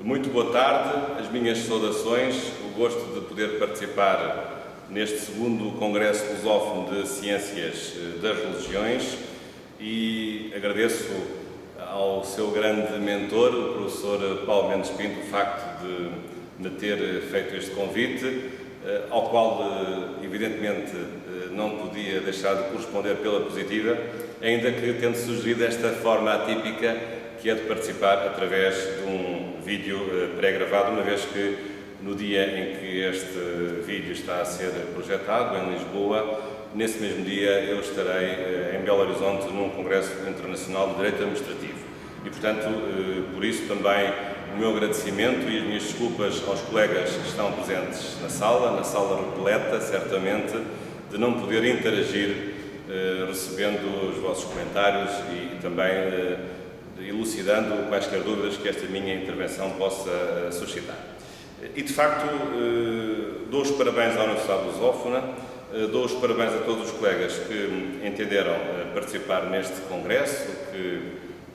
Muito boa tarde, as minhas saudações, o gosto de poder participar neste segundo Congresso Lusófono de Ciências das Religiões e agradeço ao seu grande mentor, o professor Paulo Mendes Pinto, o facto de me ter feito este convite, ao qual, evidentemente, não podia deixar de corresponder pela positiva, ainda que tendo sugerido esta forma atípica que é de participar através de um vídeo pré-gravado, uma vez que no dia em que este vídeo está a ser projetado, em Lisboa, nesse mesmo dia eu estarei em Belo Horizonte num Congresso Internacional de Direito Administrativo. E, portanto, por isso também o meu agradecimento e as minhas desculpas aos colegas que estão presentes na sala repleta, certamente, de não poder interagir recebendo os vossos comentários e também elucidando quaisquer dúvidas que esta minha intervenção possa suscitar. E, de facto, dou os parabéns à Universidade Lusófona, dou os parabéns a todos os colegas que entenderam participar neste congresso, que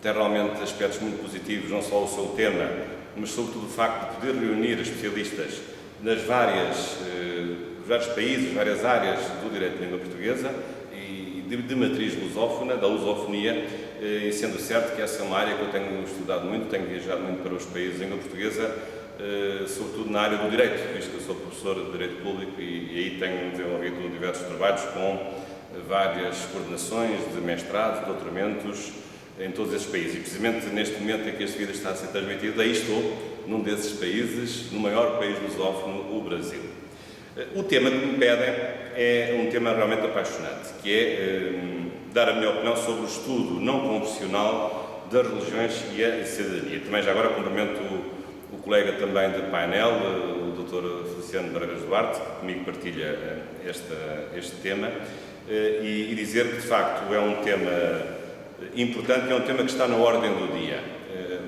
tem realmente aspectos muito positivos, não só o seu tema, mas sobretudo o facto de poder reunir especialistas nas vários países, várias áreas do direito de língua portuguesa e de matriz lusófona, da lusofonia, e sendo certo que essa é uma área que eu tenho estudado muito, tenho viajado muito para os países de língua portuguesa, sobretudo na área do direito, visto que eu sou professor de Direito Público e aí tenho desenvolvido diversos trabalhos com várias coordenações de mestrados, doutoramentos em todos esses países. E precisamente neste momento em que este vídeo está a ser transmitido, aí estou, num desses países, no maior país lusófono, o Brasil. O tema que me pedem é um tema realmente apaixonante, que é dar a minha opinião sobre o estudo não confessional das religiões e a cidadania. Também já agora cumprimento o colega também de painel, o Dr. Feliciano Bragas Duarte, que comigo partilha este tema, e dizer que, de facto, é um tema importante, é um tema que está na ordem do dia,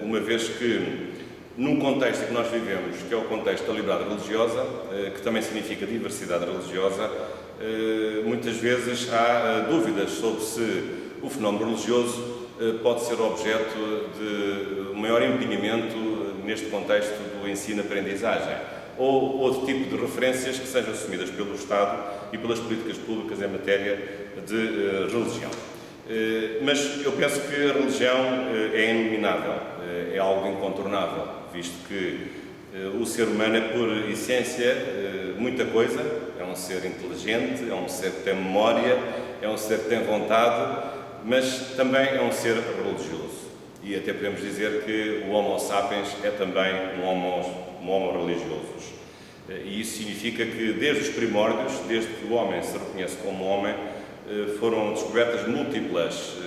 uma vez que, num contexto que nós vivemos, que é o contexto da liberdade religiosa, que também significa diversidade religiosa, muitas vezes há dúvidas sobre se o fenómeno religioso pode ser objeto de um maior empenhamento neste contexto do ensino-aprendizagem, ou outro tipo de referências que sejam assumidas pelo Estado e pelas políticas públicas em matéria de religião. Mas eu penso que a religião é inominável, é algo incontornável, visto que o ser humano é, por essência, muita coisa. É um ser inteligente, é um ser que tem memória, é um ser que tem vontade, mas também é um ser religioso. E até podemos dizer que o Homo sapiens é também um homo religioso. E isso significa que, desde os primórdios, desde que o homem se reconhece como homem, foram descobertas múltiplas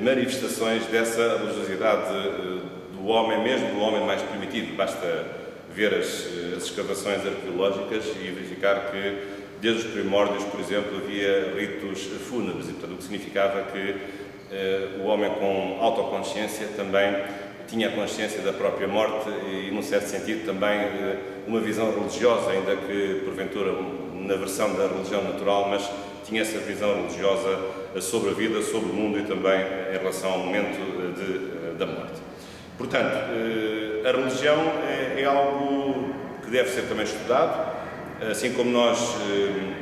manifestações dessa religiosidade do homem, mesmo do homem mais primitivo. Basta ver as escavações arqueológicas e verificar que, desde os primórdios, por exemplo, havia ritos fúnebres, e, portanto, o que significava que o homem com autoconsciência também tinha a consciência da própria morte e, num certo sentido, também uma visão religiosa, ainda que, porventura, na versão da religião natural, mas tinha essa visão religiosa sobre a vida, sobre o mundo e também em relação ao momento da morte. Portanto, a religião é algo que deve ser também estudado, assim como nós,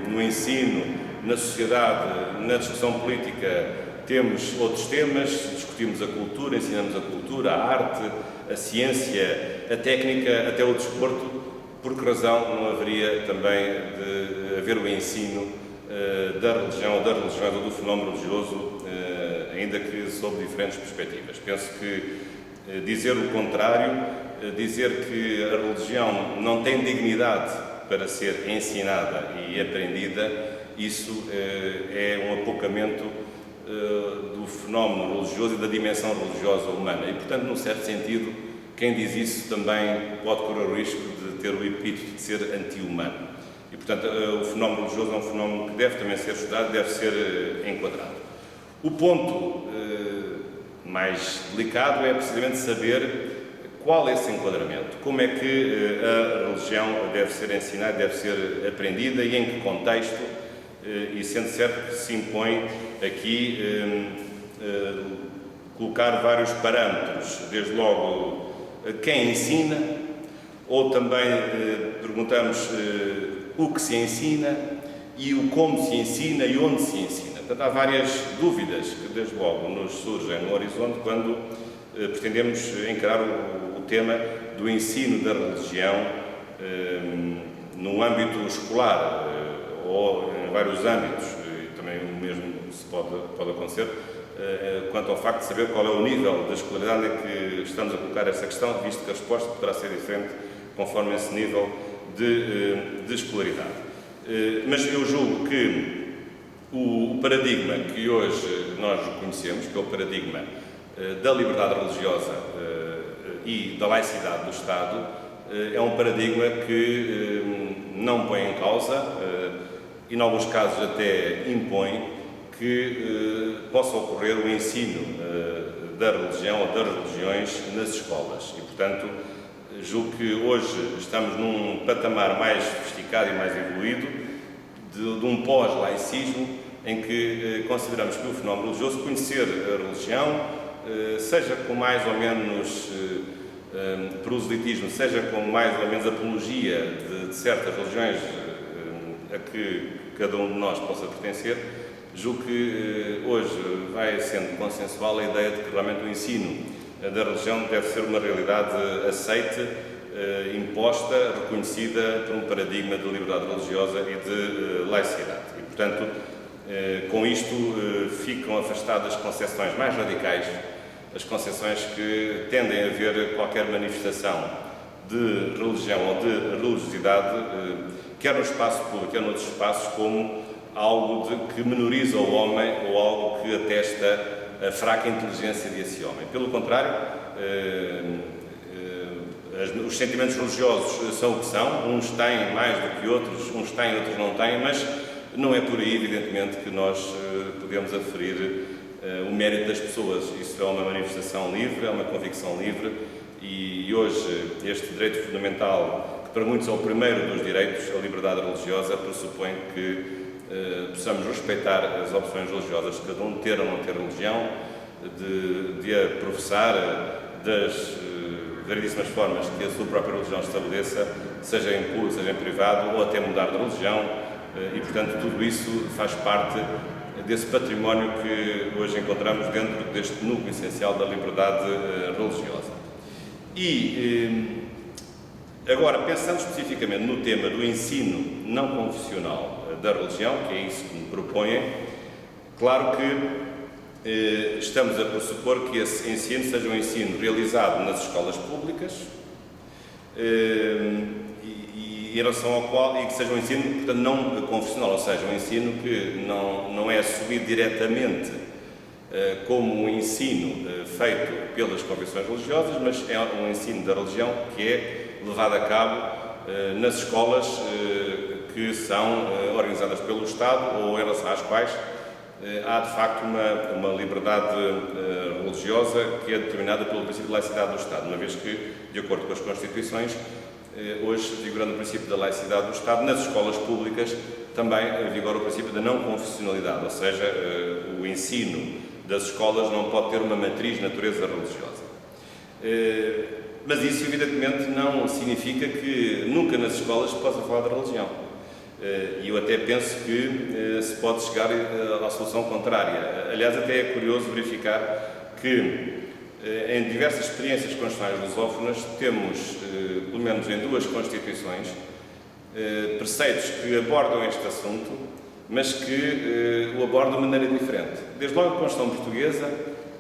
no ensino, na sociedade, na discussão política, temos outros temas, discutimos a cultura, ensinamos a cultura, a arte, a ciência, a técnica, até o desporto. Por que razão não haveria também de haver o ensino da religião ou das religiões ou do fenómeno religioso, ainda que sob diferentes perspectivas? Penso que dizer o contrário, dizer que a religião não tem dignidade para ser ensinada e aprendida, isso é um apocamento do fenómeno religioso e da dimensão religiosa humana. E, portanto, num certo sentido, quem diz isso também pode correr o risco de ter o epíteto de ser anti-humano. E, portanto, o fenómeno religioso é um fenómeno que deve também ser estudado, deve ser enquadrado. O ponto mais delicado é precisamente saber qual é esse enquadramento, como é que a religião deve ser ensinada, deve ser aprendida e em que contexto, e sendo certo que se impõe aqui colocar vários parâmetros, desde logo quem ensina, ou também perguntamos o que se ensina e o como se ensina e onde se ensina. Portanto, há várias dúvidas que desde logo nos surgem no horizonte quando pretendemos encarar o tema do ensino da religião no âmbito escolar ou em vários âmbitos, e também o mesmo se pode acontecer, quanto ao facto de saber qual é o nível de escolaridade em que estamos a colocar essa questão, visto que a resposta poderá ser diferente conforme esse nível de escolaridade. Mas eu julgo que o paradigma que hoje nós conhecemos, que é o paradigma da liberdade religiosa e da laicidade do Estado, é um paradigma que não põe em causa e, em alguns casos, até impõe que possa ocorrer o ensino da religião ou das religiões nas escolas. E, portanto, julgo que hoje estamos num patamar mais sofisticado e mais evoluído de um pós-laicismo em que consideramos que o fenómeno religioso, conhecer a religião, seja com mais ou menos proselitismo, seja com mais ou menos apologia de certas religiões a que cada um de nós possa pertencer, julgo que hoje vai sendo consensual a ideia de que realmente o ensino da religião deve ser uma realidade aceite, imposta, reconhecida por um paradigma de liberdade religiosa e de laicidade. E, portanto, com isto ficam afastadas concepções mais radicais, as concepções que tendem a ver qualquer manifestação de religião ou de religiosidade, quer no espaço público, quer noutros espaços, como algo que menoriza o homem ou algo que atesta a fraca inteligência desse homem. Pelo contrário, os sentimentos religiosos são o que são, uns têm mais do que outros, uns têm, outros não têm, mas não é por aí, evidentemente, que nós podemos aferir o mérito das pessoas. Isso é uma manifestação livre, é uma convicção livre, e hoje este direito fundamental, que para muitos é o primeiro dos direitos, a liberdade religiosa, pressupõe que possamos respeitar as opções religiosas de cada um, ter ou não ter religião, de a professar das variedíssimas formas que a sua própria religião estabeleça, seja em público, seja em privado, ou até mudar de religião, e, portanto, tudo isso faz parte desse património que hoje encontramos dentro deste núcleo essencial da liberdade religiosa. E, agora, pensando especificamente no tema do ensino não confessional da religião, que é isso que me propõem, claro que estamos a pressupor que esse ensino seja um ensino realizado nas escolas públicas e em relação ao qual, e que seja um ensino, portanto, não confessional, ou seja, um ensino que não é assumido diretamente como um ensino feito pelas confissões religiosas, mas é um ensino da religião que é levado a cabo nas escolas que são organizadas pelo Estado ou em relação às quais há, de facto, uma liberdade religiosa que é determinada pelo princípio de laicidade do Estado, uma vez que, de acordo com as Constituições, hoje, vigorando o princípio da laicidade do Estado, nas escolas públicas também vigora o princípio da não confessionalidade, ou seja, o ensino das escolas não pode ter uma matriz de natureza religiosa. Mas isso, evidentemente, não significa que nunca nas escolas se possa falar de religião. E eu até penso que se pode chegar à solução contrária. Aliás, até é curioso verificar que em diversas experiências constitucionais lusófonas temos, pelo menos em 2 Constituições, preceitos que abordam este assunto, mas que o abordam de maneira diferente. Desde logo a Constituição Portuguesa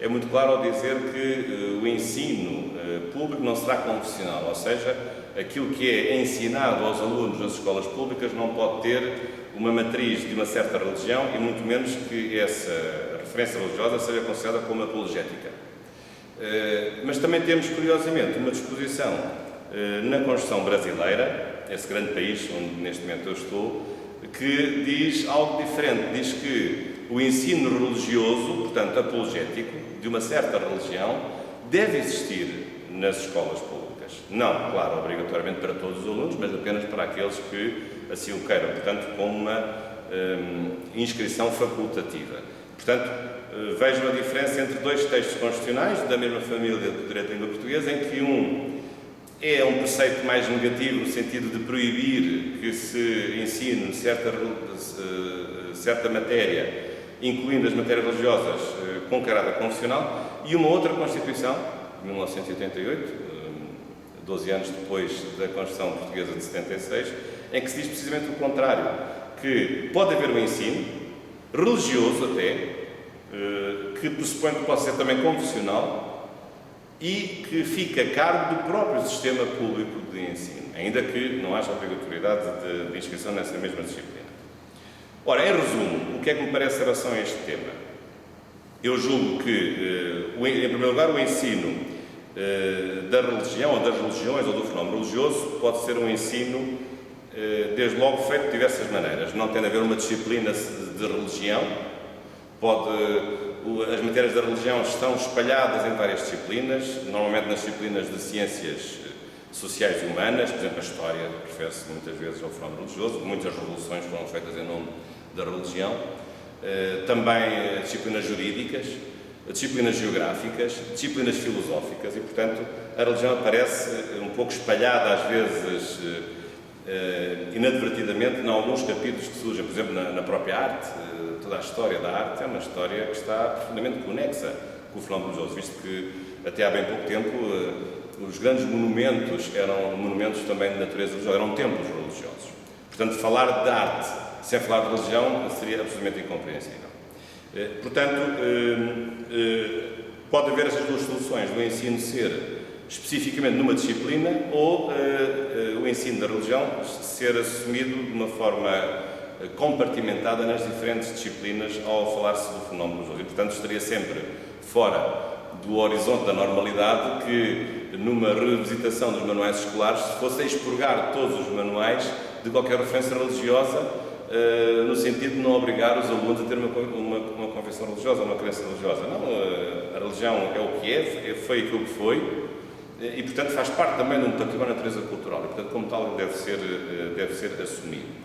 é muito claro ao dizer que o ensino público não será confessional, ou seja, aquilo que é ensinado aos alunos nas escolas públicas não pode ter uma matriz de uma certa religião e muito menos que essa referência religiosa seja considerada como apologética. Mas também temos, curiosamente, uma disposição na Constituição brasileira, esse grande país onde neste momento eu estou, que diz algo diferente. Diz que o ensino religioso, portanto apologético, de uma certa religião, deve existir nas escolas públicas. Não, claro, obrigatoriamente para todos os alunos, mas apenas para aqueles que assim o queiram, portanto com uma inscrição facultativa. Portanto, vejam a diferença entre 2 textos constitucionais da mesma família do direito da língua portuguesa, em que um é um preceito mais negativo no sentido de proibir que se ensine certa matéria, incluindo as matérias religiosas, com caráter confessional, e uma outra Constituição, de 1988, 12 anos depois da Constituição Portuguesa de 76, em que se diz precisamente o contrário, que pode haver um ensino, religioso até, que pressupõe que possa ser também confessional, e que fica a cargo do próprio sistema público de ensino, ainda que não haja obrigatoriedade de inscrição nessa mesma disciplina. Ora, em resumo, o que é que me parece em relação a este tema? Eu julgo que, em primeiro lugar, o ensino da religião, ou das religiões, ou do fenómeno religioso, pode ser um ensino, desde logo, feito de diversas maneiras. Não tem a ver uma disciplina de religião, as matérias da religião estão espalhadas em várias disciplinas, normalmente nas disciplinas de ciências sociais e humanas, por exemplo, a história refere-se muitas vezes ao fenómeno religioso, muitas revoluções foram feitas em nome da religião, também disciplinas jurídicas, disciplinas geográficas, disciplinas filosóficas e, portanto, a religião aparece um pouco espalhada, às vezes, inadvertidamente, em alguns capítulos que surgem, por exemplo, na própria arte. Toda a história da arte é uma história que está profundamente conexa com o fenómeno religioso, visto que até há bem pouco tempo os grandes monumentos eram monumentos também de natureza religiosa, eram templos religiosos. Portanto, falar de arte sem falar de religião seria absolutamente incompreensível. Portanto, pode haver essas duas soluções, do ensino ser especificamente numa disciplina ou o ensino da religião ser assumido de uma forma compartimentada nas diferentes disciplinas ao falar-se do fenómeno religioso. E, portanto, estaria sempre fora do horizonte da normalidade que, numa revisitação dos manuais escolares, se fosse expurgar todos os manuais de qualquer referência religiosa, no sentido de não obrigar os alunos a ter uma confissão religiosa, uma crença religiosa. Não, a religião é o que é, foi aquilo que foi, e, portanto, faz parte também de um património de natureza cultural, e, portanto, como tal, deve ser assumido.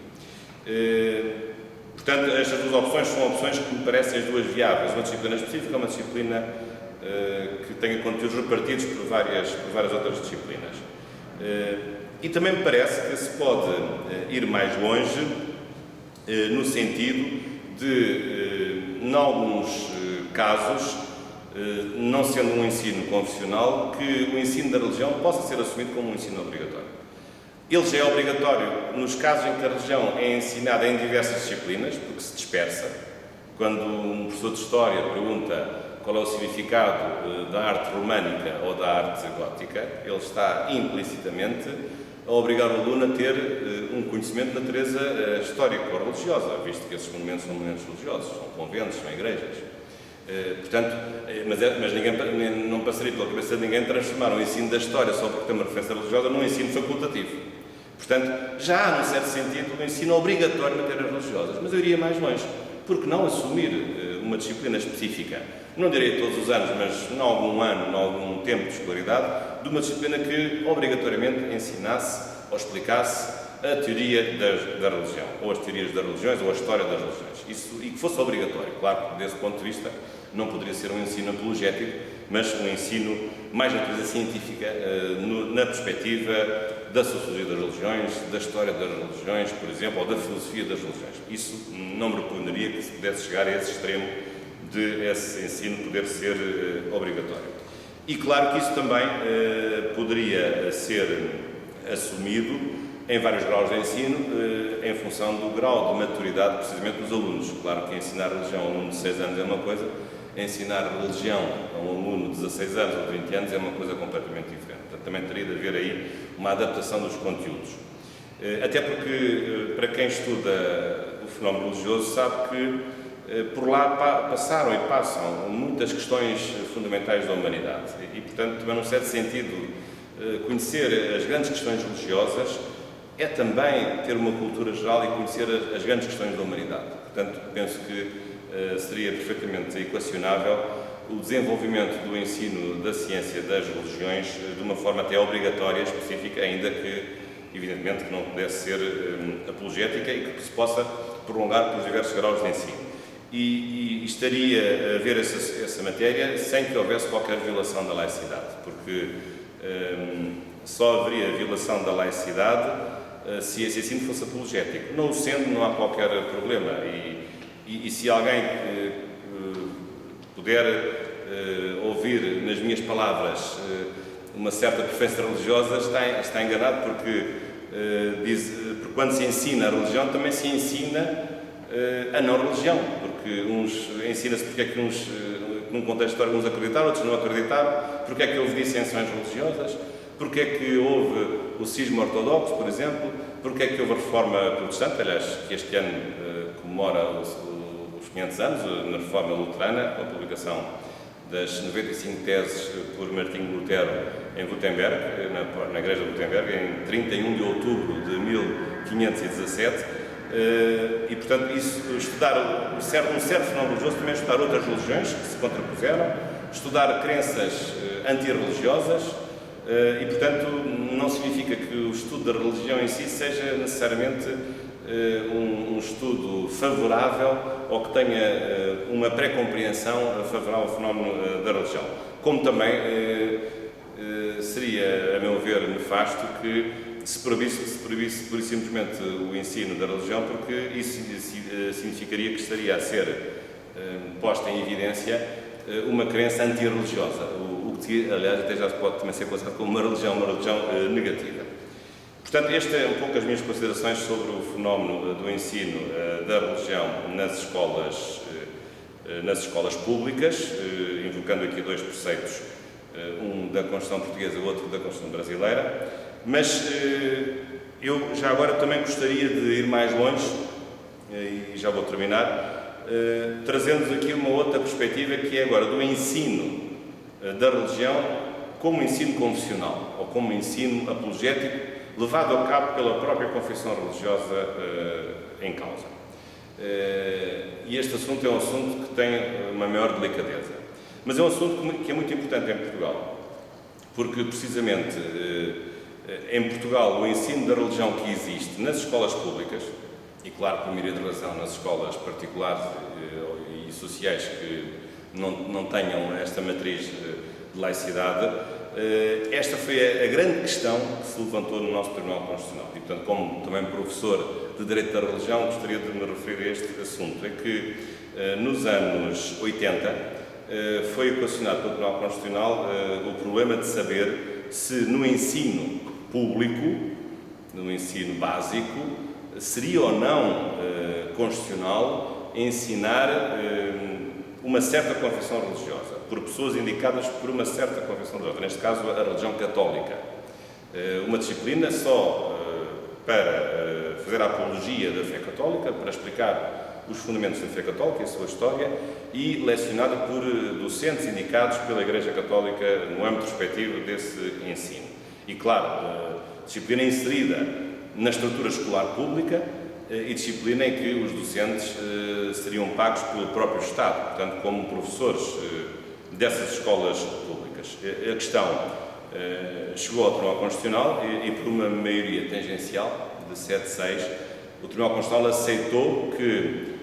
Portanto, estas duas opções são opções que me parecem as duas viáveis, uma disciplina específica, uma disciplina que tenha conteúdos repartidos por várias outras disciplinas. E também me parece que se pode ir mais longe no sentido de, em alguns casos, não sendo um ensino confessional, que o ensino da religião possa ser assumido como um ensino obrigatório. Ele já é obrigatório nos casos em que a religião é ensinada em diversas disciplinas, porque se dispersa. Quando um professor de História pergunta qual é o significado da arte românica ou da arte gótica, ele está implicitamente a obrigar o aluno a ter um conhecimento de natureza histórica ou religiosa, visto que esses monumentos são monumentos religiosos, são conventos, são igrejas. Portanto, mas ninguém, não passaria pela cabeça de ninguém transformar o ensino da história só porque tem uma referência religiosa num ensino facultativo. Portanto, já há, num certo sentido, um ensino obrigatório de matérias religiosas, mas eu iria mais longe. Por que não assumir uma disciplina específica, não direi todos os anos, mas em algum ano, em algum tempo de escolaridade, de uma disciplina que obrigatoriamente ensinasse ou explicasse a teoria da religião, ou as teorias das religiões, ou a história das religiões. E que fosse obrigatório. Claro que, desse ponto de vista, não poderia ser um ensino apologético, mas um ensino mais de natureza científica, na perspectiva da sociologia das religiões, da história das religiões, por exemplo, ou da filosofia das religiões. Isso não me repugnariria que se pudesse chegar a esse extremo de esse ensino poder ser obrigatório. E claro que isso também poderia ser assumido em vários graus de ensino, em função do grau de maturidade precisamente dos alunos. Claro que ensinar religião a um aluno de 6 anos é uma coisa, ensinar religião a um aluno de 16 anos ou 20 anos é uma coisa completamente diferente. Portanto, também teria de haver aí uma adaptação dos conteúdos. Até porque, para quem estuda o fenómeno religioso, sabe que por lá passaram e passam muitas questões fundamentais da humanidade. E, portanto, também, num certo sentido, conhecer as grandes questões religiosas é também ter uma cultura geral e conhecer as grandes questões da humanidade. Portanto, penso que seria perfeitamente equacionável o desenvolvimento do ensino da ciência das religiões de uma forma até obrigatória, específica, ainda que, evidentemente, que não pudesse ser apologética e que se possa prolongar pelos diversos graus de ensino. E estaria a ver essa matéria sem que houvesse qualquer violação da laicidade, porque só haveria violação da laicidade se esse ensino fosse apologético. Não o sendo, não há qualquer problema. E se alguém puder ouvir nas minhas palavras uma certa preferência religiosa, está enganado, porque quando se ensina a religião, também se ensina a não-religião, porque ensina-se porque é que num contexto histórico uns acreditaram, outros não acreditaram, porque é que houve dissensões religiosas, porque é que houve o cisma ortodoxo, por exemplo, porque é que houve a reforma protestante, aliás, que este ano comemora os 500 anos, na reforma luterana, com a publicação das 95 teses por Martinho Lutero em Wittenberg, na igreja de Wittenberg, em 31 de outubro de 1517, e, portanto, estudar um certo fenómeno religioso, também estudar outras religiões que se contrapuseram, estudar crenças antirreligiosas, e, portanto, não significa que o estudo da religião em si seja necessariamente um estudo favorável ou que tenha uma pré-compreensão favorável ao fenómeno da religião. Como também seria, a meu ver, nefasto que se proibisse pura e simplesmente o ensino da religião, porque isso significaria que estaria a ser posta em evidência uma crença antirreligiosa, o que, aliás, até já pode também ser considerado como uma religião negativa. Portanto, estas são um pouco as minhas considerações sobre o fenómeno do ensino da religião nas escolas públicas, invocando aqui dois preceitos, um da Constituição Portuguesa e o outro da Constituição Brasileira, mas eu já agora também gostaria de ir mais longe, e já vou terminar, trazendo aqui uma outra perspectiva, que é agora do ensino da religião como ensino confessional, ou como ensino apologético, levado a cabo pela própria confissão religiosa em causa. E este assunto é um assunto que tem uma maior delicadeza. Mas é um assunto que é muito importante em Portugal, porque, precisamente, em Portugal, o ensino da religião que existe nas escolas públicas, e, claro, por maioria de razão, nas escolas particulares e sociais que não tenham esta matriz de laicidade, esta foi a grande questão que se levantou no nosso Tribunal Constitucional. E, portanto, como também professor de Direito da Religião, gostaria de me referir a este assunto. É que, nos anos 80, foi equacionado pelo Tribunal Constitucional o problema de saber se no ensino público, no ensino básico, seria ou não constitucional ensinar uma certa confissão religiosa, por pessoas indicadas por uma certa confissão religiosa, neste caso a religião católica. Uma disciplina só para fazer a apologia da fé católica, para explicar os fundamentos da fé católica e a sua história, e lecionada por docentes indicados pela Igreja Católica no âmbito respectivo desse ensino. E, claro, disciplina inserida na estrutura escolar pública e disciplina em que os docentes seriam pagos pelo próprio Estado, portanto, como professores dessas escolas públicas. A questão chegou ao Tribunal Constitucional e por uma maioria tangencial de 7-6, o Tribunal Constitucional aceitou que,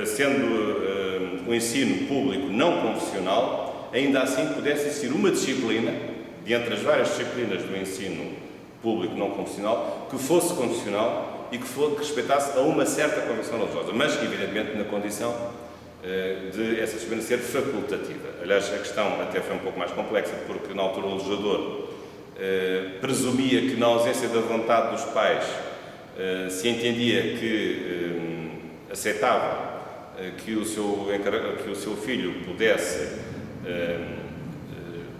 sendo o ensino público não confessional, ainda assim pudesse existir uma disciplina, de entre as várias disciplinas do ensino público não confessional, que fosse confessional e que respeitasse a uma certa confissão religiosa, mas, evidentemente, na condição de essa disciplina ser facultativa. Aliás, a questão até foi um pouco mais complexa, porque, na altura, o legislador presumia que, na ausência da vontade dos pais, se entendia que aceitava que o seu filho pudesse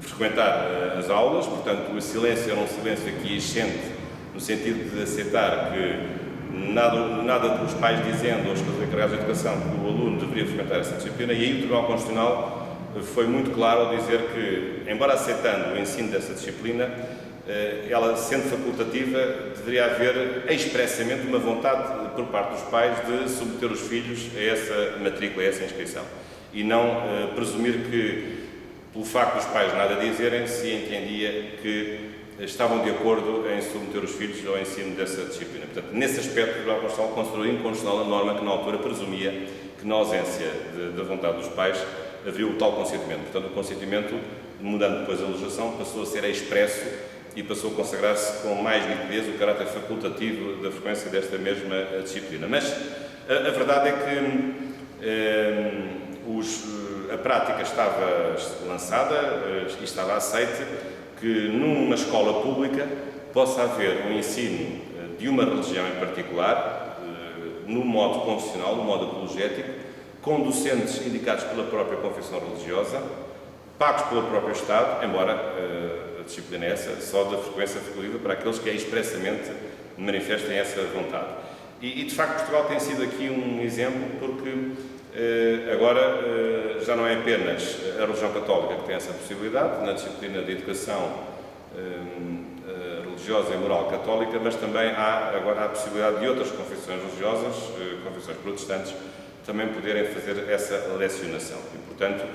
frequentar as aulas, portanto, o silêncio era um silêncio aquiescente, no sentido de aceitar que nada dos pais dizendo aos encarregados de educação que o aluno deveria frequentar essa disciplina, e aí o Tribunal Constitucional foi muito claro ao dizer que, embora aceitando o ensino dessa disciplina, ela, sendo facultativa, deveria haver expressamente uma vontade por parte dos pais de submeter os filhos a essa matrícula, a essa inscrição, e não presumir que, pelo facto dos pais nada dizerem, se entendia que estavam de acordo em submeter os filhos ao ensino dessa disciplina. Portanto, nesse aspecto, o Tribunal Constitucional considerou inconstitucional a norma que, na altura, presumia que, na ausência da vontade dos pais, haveria o tal consentimento. Portanto, o consentimento, mudando depois a legislação, passou a ser expresso e passou a consagrar-se com mais nitidez o caráter facultativo da frequência desta mesma disciplina. Mas a verdade é que a prática estava lançada e estava aceite que numa escola pública possa haver um ensino de uma religião em particular, no modo confessional, no modo apologético, com docentes indicados pela própria confissão religiosa, pagos pelo próprio Estado, embora a disciplina é essa, só da frequência facultativa para aqueles que expressamente manifestem essa vontade. E de facto Portugal tem sido aqui um exemplo porque agora já não é apenas a religião católica que tem essa possibilidade, na disciplina de educação religiosa e moral católica, mas também há agora a possibilidade de outras confissões religiosas, confissões protestantes, também poderem fazer essa lecionação. E, portanto,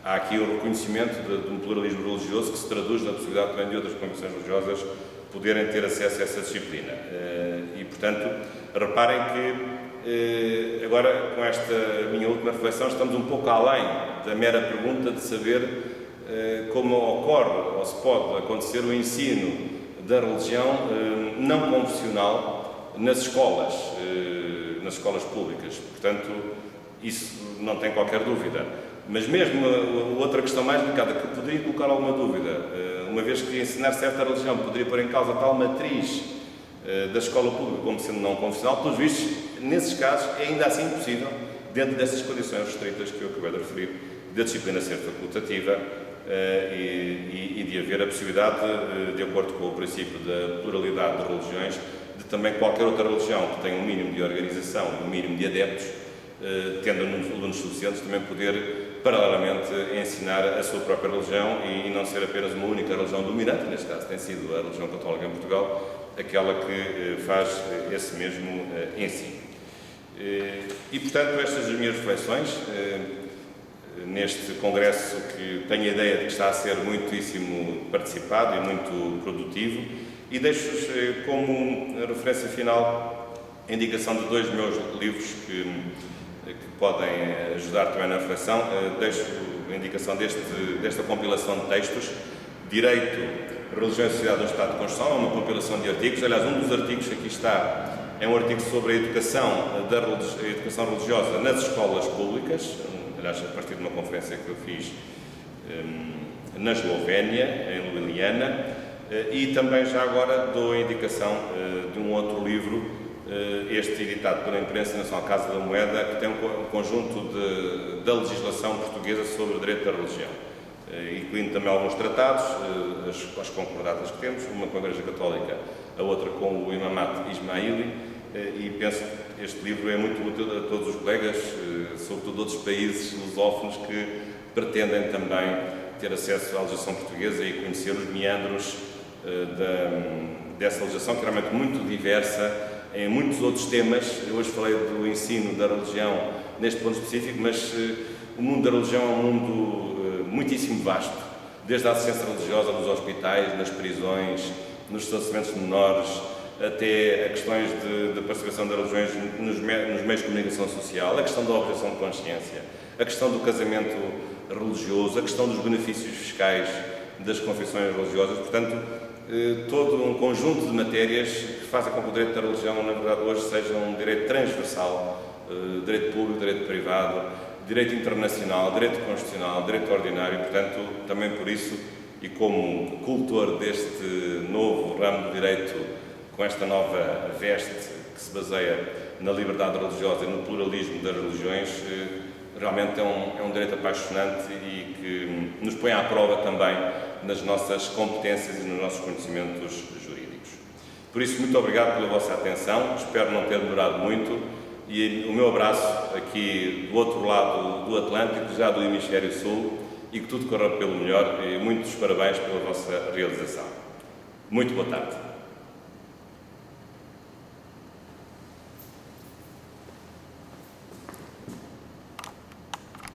há aqui o reconhecimento de um pluralismo religioso que se traduz na possibilidade também de outras confissões religiosas poderem ter acesso a essa disciplina. E, portanto, reparem que agora, com esta minha última reflexão, estamos um pouco além da mera pergunta de saber como ocorre ou se pode acontecer o ensino da religião não confessional nas escolas públicas. Portanto, isso não tem qualquer dúvida. Mas mesmo outra questão mais delicada que poderia colocar alguma dúvida, uma vez que ensinar certa religião poderia pôr em causa tal matriz da escola pública como sendo não confessional, pelos vistos, nesses casos, é ainda assim possível, dentro dessas condições restritas que eu acabei de referir, da disciplina ser facultativa e de haver a possibilidade, de acordo com o princípio da pluralidade de religiões, de também qualquer outra religião que tenha um mínimo de organização, um mínimo de adeptos, tendo alunos suficientes, também poder, paralelamente, ensinar a sua própria religião e não ser apenas uma única religião dominante, neste caso tem sido a religião católica em Portugal, aquela que faz esse mesmo ensino. E, portanto, estas são as minhas reflexões neste congresso que tenho a ideia de que está a ser muitíssimo participado e muito produtivo, e deixo-vos como referência final a indicação de dois meus livros que podem ajudar também na reflexão. Deixo a indicação desta compilação de textos, Direito, Religião e Sociedade no Estado de Constituição, é uma compilação de artigos. Aliás, um dos artigos que aqui está é um artigo sobre a educação religiosa nas escolas públicas, aliás, a partir de uma conferência que eu fiz na Eslovénia, em Ljubljana, e também já agora dou a indicação de um outro livro, este editado pela Imprensa Nacional Casa da Moeda, que tem um conjunto da legislação portuguesa sobre o direito da religião, incluindo também alguns tratados, as concordatas que temos, uma com a Igreja Católica, a outra com o Imamat Ismaili, e penso que este livro é muito útil a todos os colegas, sobretudo de outros países lusófonos que pretendem também ter acesso à legislação portuguesa e conhecer os meandros dessa legislação, que é realmente muito diversa em muitos outros temas. Eu hoje falei do ensino da religião neste ponto específico, mas o mundo da religião é um mundo muitíssimo vasto, desde a assistência religiosa nos hospitais, nas prisões, nos estabelecimentos menores, até a questões da participação das religiões nos meios de comunicação social, a questão da objeção de consciência, a questão do casamento religioso, a questão dos benefícios fiscais das confissões religiosas. Portanto, todo um conjunto de matérias que fazem com que o direito da religião, na verdade, hoje seja um direito transversal, direito público, direito privado, direito internacional, direito constitucional, direito ordinário. Portanto, também por isso, e como cultor deste novo ramo de direito, com esta nova veste que se baseia na liberdade religiosa e no pluralismo das religiões, realmente é um direito apaixonante e que nos põe à prova também nas nossas competências e nos nossos conhecimentos jurídicos. Por isso, muito obrigado pela vossa atenção, espero não ter demorado muito, e o meu abraço aqui do outro lado do Atlântico, já do Hemisfério Sul, e que tudo corra pelo melhor, e muitos parabéns pela vossa realização. Muito boa tarde.